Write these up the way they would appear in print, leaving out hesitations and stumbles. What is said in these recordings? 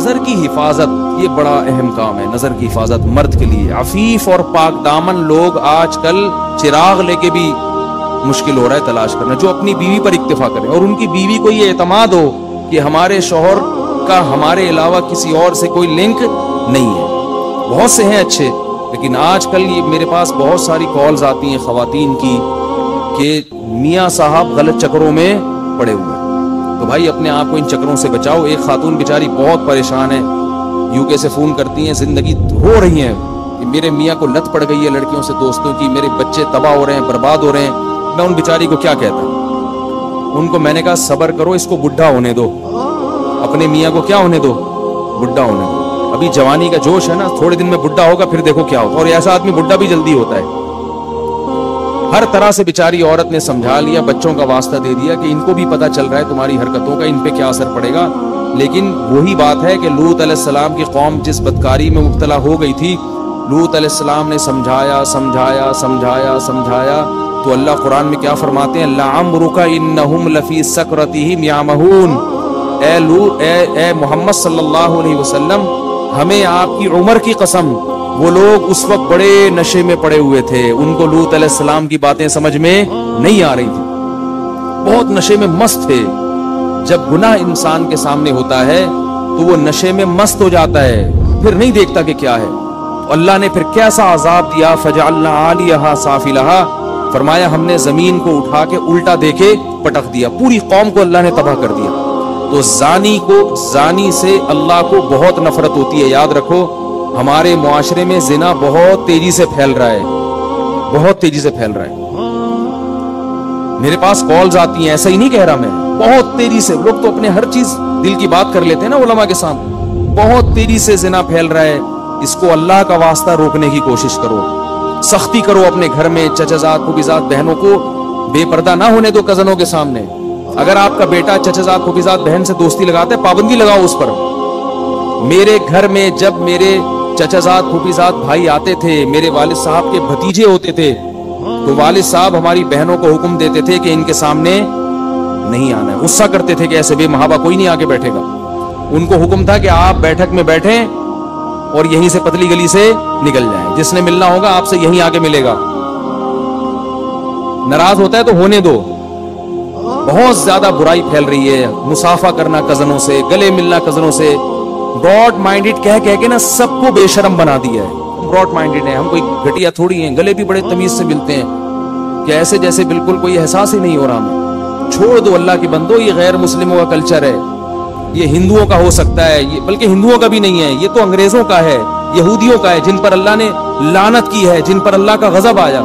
نظر کی حفاظت یہ بڑا اہم کام ہے. نظر کی حفاظت مرد کے لیے. عفیف اور پاک دامن لوگ آج کل چراغ لے کے بھی مشکل ہو رہا ہے تلاش کرنا, جو اپنی بیوی پر اکتفا کریں اور ان کی بیوی کو یہ اعتماد ہو کہ ہمارے شوہر کا ہمارے علاوہ کسی اور سے کوئی لنک نہیں ہے. بہت سے ہیں اچھے, لیکن آج کل یہ میرے پاس بہت ساری کالز آتی ہیں خواتین کی کہ میاں صاحب غلط چکروں میں پڑے ہوئے ہیں. تو بھائی اپنے آپ کو ان چکروں سے بچاؤ. ایک خاتون بیچاری بہت پریشان ہے, یو کے سے فون کرتی ہیں, زندگی ہو رہی ہیں کہ میرے میاں کو لت پڑ گئی ہے لڑکیوں سے, دوستوں کی, میرے بچے تباہ ہو رہے ہیں, برباد ہو رہے ہیں. میں ان بیچاری کو کیا کہتا ہوں, ان کو میں نے کہا صبر کرو, اس کو بڈھا ہونے دو, اپنے میاں کو کیا ہونے دو, بڈھا ہونے دو. ابھی جوانی کا جوش ہے نا, تھوڑے دن میں بڈھا ہوگا, پھر دیکھو کیا ہوتا ہے. اور ایسا آدمی بڈھا بھی جلدی ہوتا ہے. ہر طرح سے بیچاری عورت نے سمجھا لیا, بچوں کا واسطہ دے دیا کہ ان کو بھی پتہ چل رہا ہے تمہاری حرکتوں کا, ان پہ کیا اثر پڑے گا. لیکن وہی بات ہے کہ لوط علیہ السلام کی قوم جس بدکاری میں مبتلا ہو گئی تھی, لوط علیہ السلام نے سمجھایا سمجھایا سمجھایا سمجھایا, تو اللہ قرآن میں کیا فرماتے ہیں, لعمرک انہم لفی سکرتہم یعمہون. اے محمد صلی اللہ علیہ وسلم, ہمیں آپ کی عمر کی قسم, وہ لوگ اس وقت بڑے نشے میں پڑے ہوئے تھے, ان کو لوط علیہ السلام کی باتیں سمجھ میں نہیں آ رہی تھی, بہت نشے میں مست تھے. جب گناہ انسان کے سامنے ہوتا ہے تو وہ نشے میں مست ہو جاتا ہے, پھر نہیں دیکھتا کہ کیا ہے. اللہ نے پھر کیسا عذاب دیا, فجعلنا عالیہا سافلہا, فرمایا ہم نے زمین کو اٹھا کے الٹا دے کے پٹک دیا, پوری قوم کو اللہ نے تباہ کر دیا. تو زانی سے اللہ کو بہت نفرت ہوتی ہے. یاد رکھو ہمارے معاشرے میں زنا بہت تیزی سے پھیل رہا ہے, بہت تیزی سے پھیل رہا ہے. میرے پاس کالز آتی ہیں, ایسا ہی نہیں کہہ رہا میں, بہت تیزی سے. لوگ تو اپنے ہر چیز دل کی بات کر لیتے ہیں نا علماء کے سامنے. بہت تیزی سے زنا پھیل رہا ہے. اس کو اللہ کا واسطہ روکنے کی کوشش کرو, سختی کرو اپنے گھر میں. چچا پھوپھی بہنوں کو بے پردہ نہ ہونے دو کزنوں کے سامنے. اگر آپ کا بیٹا چچا پھوپھی بہن سے دوستی لگاتا ہے, پابندی لگاؤ اس پر. میرے گھر میں جب میرے چچا پھوپھی بھائی آتے تھے, میرے والد صاحب کے بھتیجے ہوتے تھے, تو والد صاحب ہماری بہنوں کو حکم دیتے تھے کہ ان کے سامنے نہیں آنا ہے. غصہ کرتے تھے کہ ایسے بے محابہ کوئی نہیں آگے بیٹھے گا. ان کو حکم تھا کہ آپ بیٹھک میں بیٹھیں اور یہیں سے پتلی گلی سے نکل جائیں, جس نے ملنا ہوگا آپ سے یہیں آگے ملے گا. ناراض ہوتا ہے تو ہونے دو. بہت زیادہ برائی پھیل رہی ہے, مصافحہ کرنا کزنوں سے, گلے ملنا کزنوں سے. براڈ مائنڈڈ کہہ کے نا سب کو بے شرم بنا دیا ہے. براڈ مائنڈڈ ہیں, ہم کوئی گھٹیا تھوڑی ہیں, گلے بھی بڑے تمیز سے ملتے ہیں کہ ایسے جیسے بالکل کوئی احساس ہی نہیں ہو رہا ہمیں. چھوڑ دو اللہ کی بندو, یہ غیر مسلموں کا کلچر ہے, یہ ہندوؤں کا ہو سکتا ہے, یہ بلکہ ہندوؤں کا بھی نہیں ہے, یہ تو انگریزوں کا ہے, یہودیوں کا ہے, جن پر اللہ نے لعنت کی ہے, جن پر اللہ کا غضب آیا.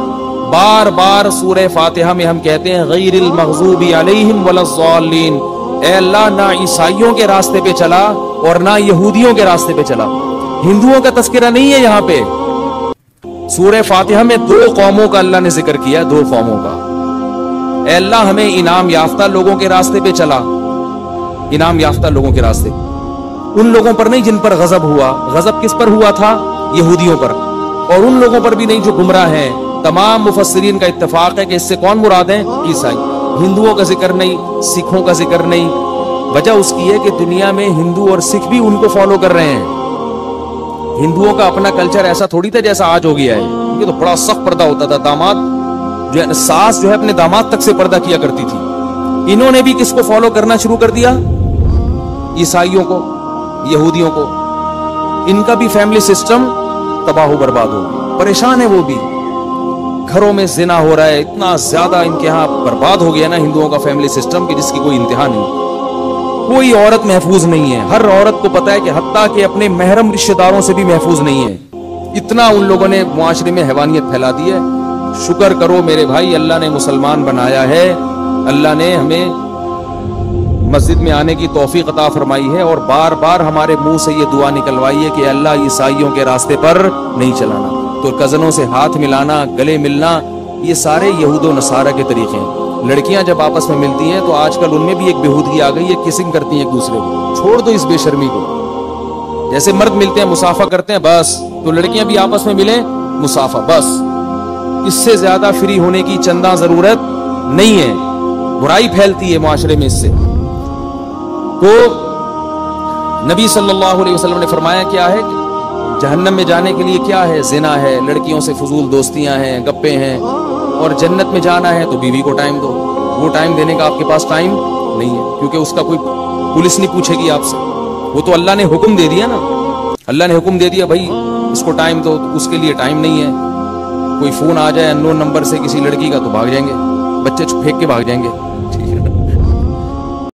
بار بار سورہ فاتحہ میں ہم کہتے ہیں غیر المغضوب علیہم ولا الضالین, اے اللہ نہ عیسائیوں کے راستے پہ چلا اور نہ یہودیوں کے راستے پہ چلا. ہندوؤں کا تذکرہ نہیں ہے یہاں پہ. سورہ فاتحہ میں 2 قوموں کا اللہ نے ذکر کیا, 2 قوموں کا. اے اللہ ہمیں انعام یافتہ لوگوں کے راستے پہ چلا, انعام یافتہ لوگوں کے راستے, ان لوگوں پر نہیں جن پر غضب ہوا. غضب کس پر ہوا تھا؟ یہودیوں پر, اور ان لوگوں پر بھی نہیں جو گمراہ ہیں. تمام مفسرین کا اتفاق ہے کہ اس سے کون مراد ہیں؟ عیسائی. ہندوؤں کا ذکر نہیں, سکھوں کا ذکر نہیں. وجہ اس کی ہے کہ دنیا میں ہندو اور سکھ بھی ان کو فالو کر رہے ہیں. ہندوؤں کا اپنا کلچر ایسا تھوڑی تھا جیسا آج ہو گیا ہے. یہ تو بڑا سخت پردہ ہوتا تھا, داماد جو ہے ساس جو ہے اپنے داماد تک سے پردہ کیا کرتی تھی. انہوں نے بھی کس کو فالو کرنا شروع کر دیا؟ عیسائیوں کو, یہودیوں کو. ان کا بھی فیملی سسٹم تباہ و برباد ہو گیا, پریشان ہے وہ بھی. گھروں میں زنا ہو رہا ہے, اتنا زیادہ ان کے ہاں برباد ہو گیا نا ہندوؤں کا فیملی سسٹم کہ جس کی کوئی انتہا نہیں. کوئی عورت محفوظ نہیں ہے, ہر عورت کو پتا ہے کہ حتیٰ کہ اپنے محرم رشتہ داروں سے بھی محفوظ نہیں ہے. اتنا ان لوگوں نے معاشرے میں حیوانیت پھیلا دی ہے. شکر کرو میرے بھائی, اللہ نے مسلمان بنایا ہے, اللہ نے ہمیں مسجد میں آنے کی توفیق عطا فرمائی ہے, اور بار بار ہمارے منہ سے یہ دعا نکلوائی ہے کہ اللہ عیسائیوں کے راستے پر نہیں چلانا. تو کزنوں سے ہاتھ ملانا, گلے ملنا, یہ سارے یہود و نصارہ کے طریقے ہیں. لڑکیاں جب آپس میں ملتی ہیں تو آج کل ان میں بھی ایک بےہودگی آ گئی ہے, کسنگ کرتی ہیں ایک دوسرے کو. چھوڑ دو اس بے شرمی کو. جیسے مرد ملتے ہیں مصافحہ کرتے ہیں بس, تو لڑکیاں بھی آپس میں ملیں مصافحہ بس. اس سے زیادہ فری ہونے کی چندہ ضرورت نہیں ہے. برائی پھیلتی ہے معاشرے میں اس سے. تو نبی صلی اللہ علیہ وسلم نے فرمایا کیا ہے کہ جہنم میں جانے کے لیے کیا ہے؟ زنا ہے، لڑکیوں سے فضول دوستیاں ہیں، گپے ہیں، اور جنت میں جانا ہے تو بیوی کو ٹائم دو۔ وہ ٹائم دینے کا آپ کے پاس ٹائم نہیں ہے، کیونکہ اس کا کوئی پولیس نہیں پوچھے گی آپ سے، وہ تو اللہ نے حکم دے دیا نا، اللہ نے حکم دے دیا بھائی اس کو ٹائم دو، تو اس کے لیے ٹائم نہیں ہے۔ کوئی فون آ جائے اننون نمبر سے کسی لڑکی کا تو بھاگ جائیں گے، بچے پھینک کے بھاگ جائیں گے۔